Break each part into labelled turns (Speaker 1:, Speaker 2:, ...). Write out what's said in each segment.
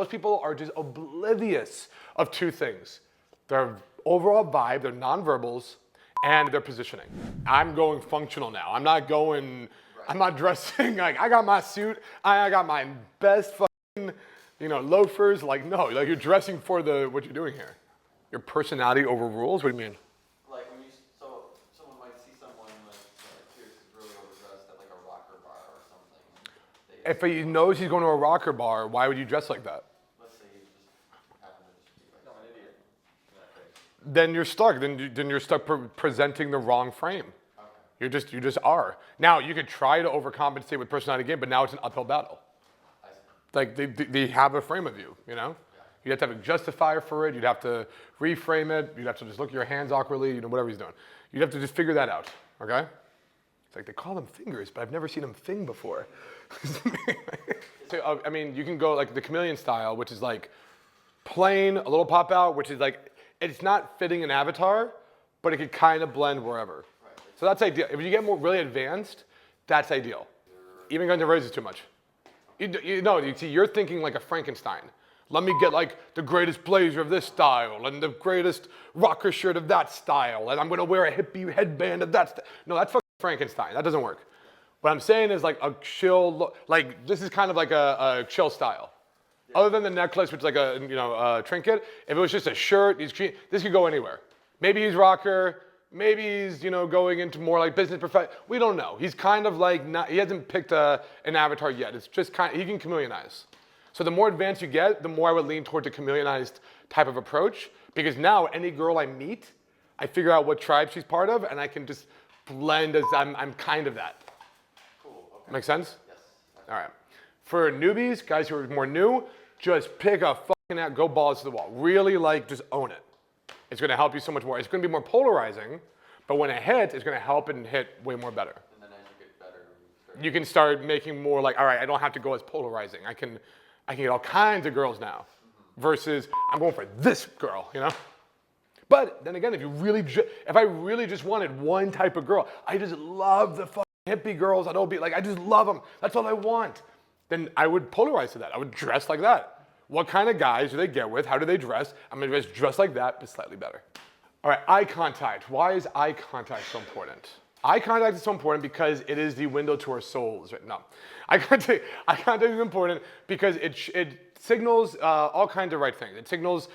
Speaker 1: most people are just oblivious of two things. Their overall vibe, their nonverbals, and their positioning. I'm going functional now. I'm not dressing like, I got my suit, I got my best fucking, loafers. Like, no, like you're dressing for what you're doing here. Your personality over rules? What do you mean?
Speaker 2: Like when someone might see someone like Pierce is really overdressed at like a rocker bar or something.
Speaker 1: If he knows he's going to a rocker bar, why would you dress like that?
Speaker 2: Let's say you just happen to just be like, no, I'm an idiot.
Speaker 1: Then you're stuck. Then you're stuck presenting the wrong frame. Okay. You just are. Now you could try to overcompensate with personality again, but now it's an uphill battle.
Speaker 2: I see.
Speaker 1: Like they have a frame of you, Yeah. You'd have to have a justifier for it. You'd have to reframe it. You'd have to just look at your hands awkwardly, whatever he's doing. You'd have to just figure that out, okay? It's like they call them fingers, but I've never seen them fing before. So, you can go like the chameleon style, which is like plain, a little pop out, which is like, it's not fitting an avatar, but it could kind of blend wherever. Right. So that's ideal. If you get more really advanced, that's ideal. Even going to raise is too much. You're thinking like a Frankenstein. Let me get like the greatest blazer of this style and the greatest rocker shirt of that style, and I'm gonna wear a hippie headband of that style. No, that's fucking Frankenstein. That doesn't work. What I'm saying is like a chill look. Like this is kind of like a chill style. Yeah. Other than the necklace, which is like a trinket. If it was just a shirt, this could go anywhere. Maybe he's rocker. Maybe he's going into more like business professional. We don't know. He's kind of like he hasn't picked an avatar yet. It's just he can chameleonize. So the more advanced you get, the more I would lean towards a chameleonized type of approach, because now any girl I meet, I figure out what tribe she's part of, and I can just blend as I'm kind of that.
Speaker 2: Cool. Okay.
Speaker 1: Make sense?
Speaker 2: Yes.
Speaker 1: All right. For newbies, guys who are more new, just pick a fucking out, go balls to the wall. Really just own it. It's gonna help you so much more. It's gonna be more polarizing, but when it hits, it's gonna help and hit way more better.
Speaker 2: And then as you get better,
Speaker 1: you can start making more like, all right, I don't have to go as polarizing. I can get all kinds of girls now, versus I'm going for this girl, But then again, if I really just wanted one type of girl, I just love the fucking hippie girls. I just love them. That's all I want. Then I would polarize to that. I would dress like that. What kind of guys do they get with? How do they dress? I'm gonna just dress like that, but slightly better. All right, eye contact. Why is eye contact so important? Eye contact is so important because it is the window to our souls. No, eye contact is important because it signals all kinds of right things. It signals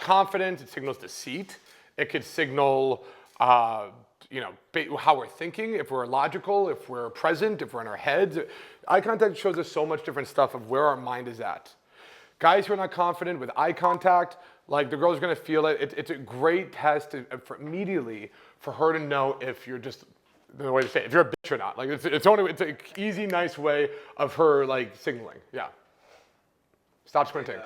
Speaker 1: confidence. It signals deceit. It could signal, how we're thinking, if we're logical, if we're present, if we're in our heads. Eye contact shows us so much different stuff of where our mind is at. Guys who are not confident with eye contact, like the girl's gonna feel it. It's a great test immediately for her to know if you're just, the way to say it, if you're a bitch or not. Like it's an easy, nice way of her like signaling. Yeah. Stop squinting.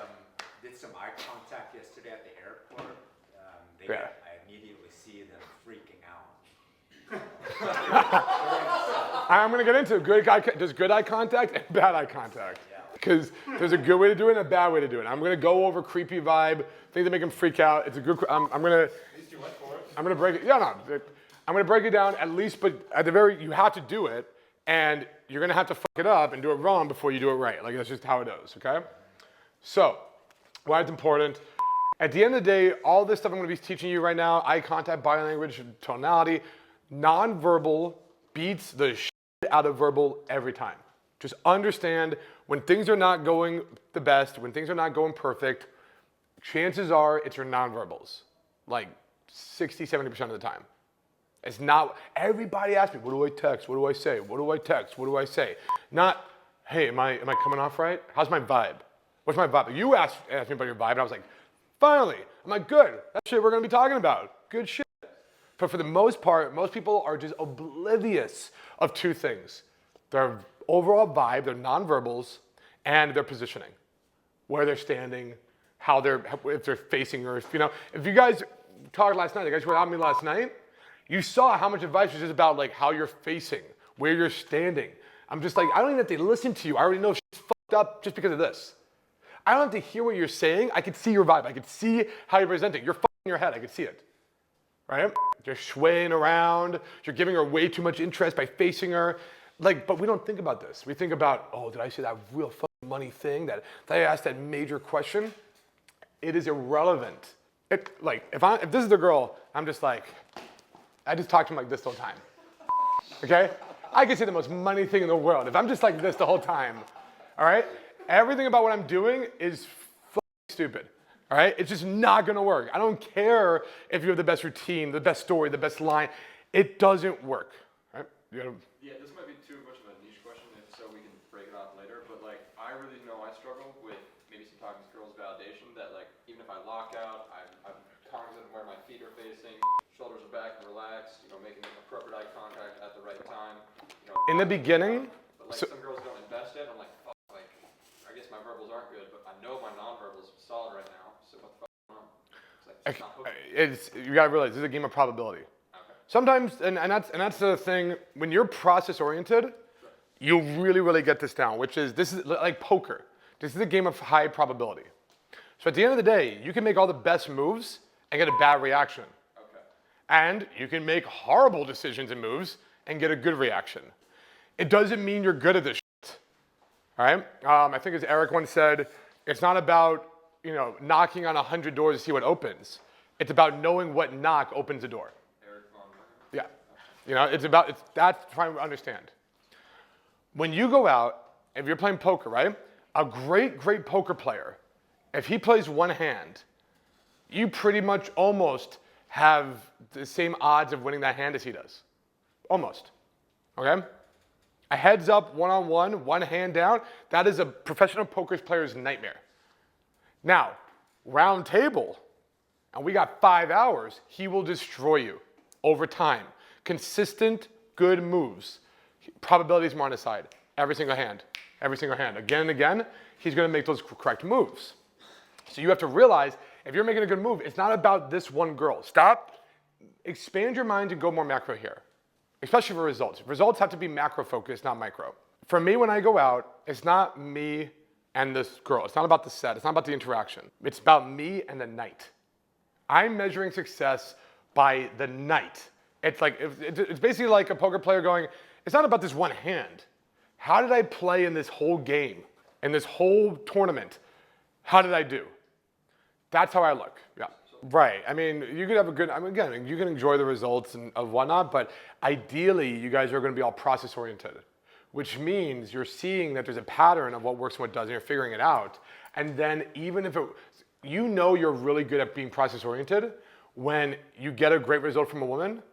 Speaker 3: Did some eye contact yesterday at the airport. I immediately see them freaking out.
Speaker 1: I'm gonna get into there's good eye contact and bad eye contact. Because there's a good way to do it and a bad way to do it. I'm gonna go over creepy vibe, things that make them freak out. It's a good. I'm gonna break it. Yeah, no. I'm gonna break it down at least, but at the you have to do it, and you're gonna have to fuck it up and do it wrong before you do it right. Like that's just how it is, okay? So, why it's important. At the end of the day, all this stuff I'm gonna be teaching you right now, eye contact, body language, tonality, non-verbal beats the shit out of verbal every time. Just understand when things are not going the best, when things are not going perfect, chances are it's your non-verbals. Like 60, 70% of the time. It's not, everybody asks me, what do I text? What do I say? What do I text? What do I say? Not, hey, am I coming off right? How's my vibe? What's my vibe? You asked me about your vibe, and I was like, finally. I'm like, good. That's shit we're gonna be talking about. Good shit. But for the most part, most people are just oblivious of two things. Their overall vibe, their nonverbals, and their positioning. Where they're standing, if they're facing Earth. If you guys talked last night, the guys who were at me last night, you saw how much advice was just about like how you're facing, where you're standing. I'm just like, I don't even have to listen to you. I already know shit's fucked up just because of this. I don't have to hear what you're saying. I can see your vibe. I can see how you're presenting. You're fucking in your head. I can see it. Right? You're swaying around. You're giving her way too much interest by facing her. But we don't think about this. We think about, oh, did I say that real fucking money thing that I asked that major question, it is irrelevant. If this is the girl, I'm just like, I just talk to him like this the whole time. Okay? I can say the most money thing in the world. If I'm just like this the whole time, all right? Everything about what I'm doing is fucking stupid. All right? It's just not gonna work. I don't care if you have the best routine, the best story, the best line. It doesn't work. Right?
Speaker 4: Yeah, this might be too much of a niche question, if so we can break it off later, but like, I really know I struggle with maybe sometimes girls' validation that like, even if I lock out, I'm cognizant of where my feet are facing, shoulders are back and relaxed, you know, making appropriate eye contact at the right time, you know.
Speaker 1: In the beginning,
Speaker 4: but like some girls don't invest it, I'm like, fuck, like, I guess my verbals aren't good, but I know my non-verbal is solid right now, so what the fuck is wrong? It's like, it's not hooking.
Speaker 1: you gotta realize this is a game of probability. Sometimes, and that's the thing, when you're process oriented, you'll really get this down, this is like poker. This is a game of high probability. So at the end of the day, you can make all the best moves and get a bad reaction.
Speaker 4: Okay.
Speaker 1: And you can make horrible decisions and moves and get a good reaction. It doesn't mean you're good at this shit. All right? I think as Eric once said, it's not about, knocking on 100 doors to see what opens. It's about knowing what knock opens a door. Yeah, that's trying to understand. When you go out, if you're playing poker, right? A great poker player, if he plays one hand, you pretty much almost have the same odds of winning that hand as he does. Almost, okay? A heads up, one-on-one, one hand down, that is a professional poker player's nightmare. Now, round table, and we got 5 hours, he will destroy you. Over time, consistent, good moves. Probabilities more on his side. Every single hand. Again and again, he's gonna make those correct moves. So you have to realize, if you're making a good move, it's not about this one girl. Stop, expand your mind and go more macro here. Especially for results. Results have to be macro focused, not micro. For me, when I go out, it's not me and this girl. It's not about the set, it's not about the interaction. It's about me and the night. I'm measuring success by the night. It's basically like a poker player going, it's not about this one hand. How did I play in this whole game, in this whole tournament? How did I do? That's how I look, yeah. Right, I mean, you could have again, you can enjoy the results and whatnot, but ideally, you guys are gonna be all process oriented, which means you're seeing that there's a pattern of what works and what doesn't, you're figuring it out. And then even if you're really good at being process oriented when you get a great result from a woman,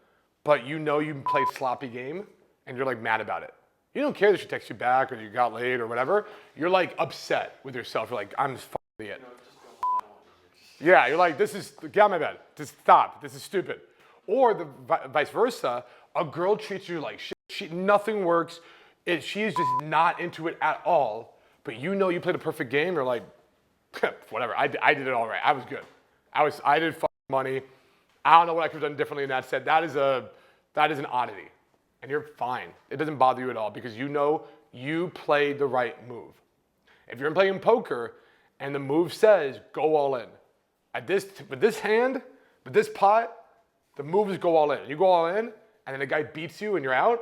Speaker 1: but you played sloppy game and you're like mad about it. You don't care that she texts you back or you got late or whatever. You're like upset with yourself. You're like, I'm just f***ing it. Yeah, you're like, get out of my bed. Just stop. This is stupid. Or the vice versa, a girl treats you like shit. Nothing works. She's just not into it at all. But you played a perfect game. You're like, whatever. I did it all right. I was good. I did fucking money. I don't know what I could have done differently in that set. That is an oddity. And you're fine. It doesn't bother you at all because you played the right move. If you're playing poker and the move says go all in, with this hand, with this pot, the move is go all in. You go all in, and then the guy beats you and you're out,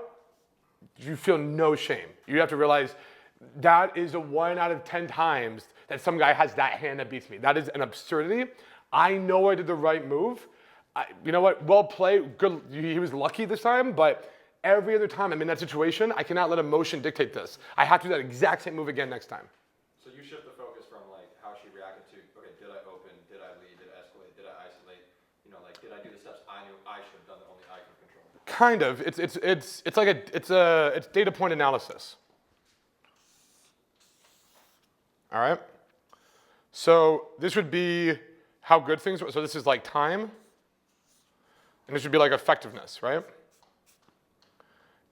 Speaker 1: you feel no shame. You have to realize that is a 1 out of 10 times that some guy has that hand that beats me. That is an absurdity. I know I did the right move. You know what? Well played. Good. He was lucky this time, but every other time I'm in that situation, I cannot let emotion dictate this. I have to do that exact same move again next time.
Speaker 4: So you shift the focus from like how she reacted to, okay, did I open, did I lead, did I escalate, did I isolate? Did I do the steps I knew I should have done that only I can control?
Speaker 1: Kind of. It's data point analysis. All right. So this would be how good things were. So this is like time. And this would be like effectiveness, right?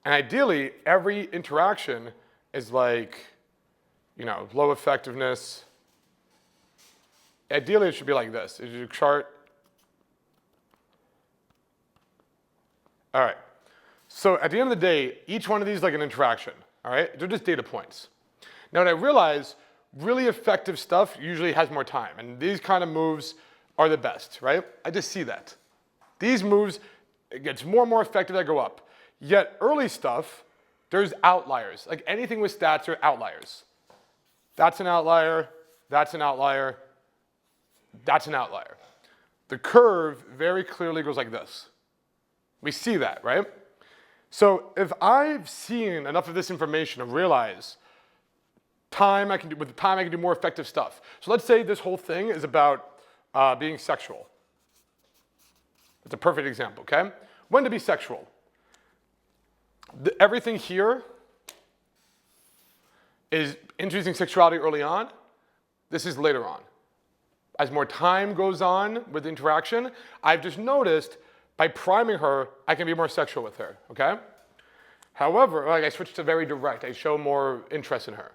Speaker 1: And ideally, every interaction is like, low effectiveness. Ideally, it should be like this. Is your chart. All right. So at the end of the day, each one of these is like an interaction, all right? They're just data points. Now, what I realize, really effective stuff usually has more time, and these kind of moves are the best, right? I just see that. These moves, it gets more and more effective as I go up. Yet early stuff, there's outliers. Like anything with stats are outliers. That's an outlier, that's an outlier, that's an outlier. The curve very clearly goes like this. We see that, right? So if I've seen enough of this information and realize with time I can do more effective stuff. So let's say this whole thing is about being sexual. It's a perfect example, okay? When to be sexual. Everything here is introducing sexuality early on. This is later on. As more time goes on with interaction, I've just noticed by priming her, I can be more sexual with her, okay? However, like I switch to very direct. I show more interest in her.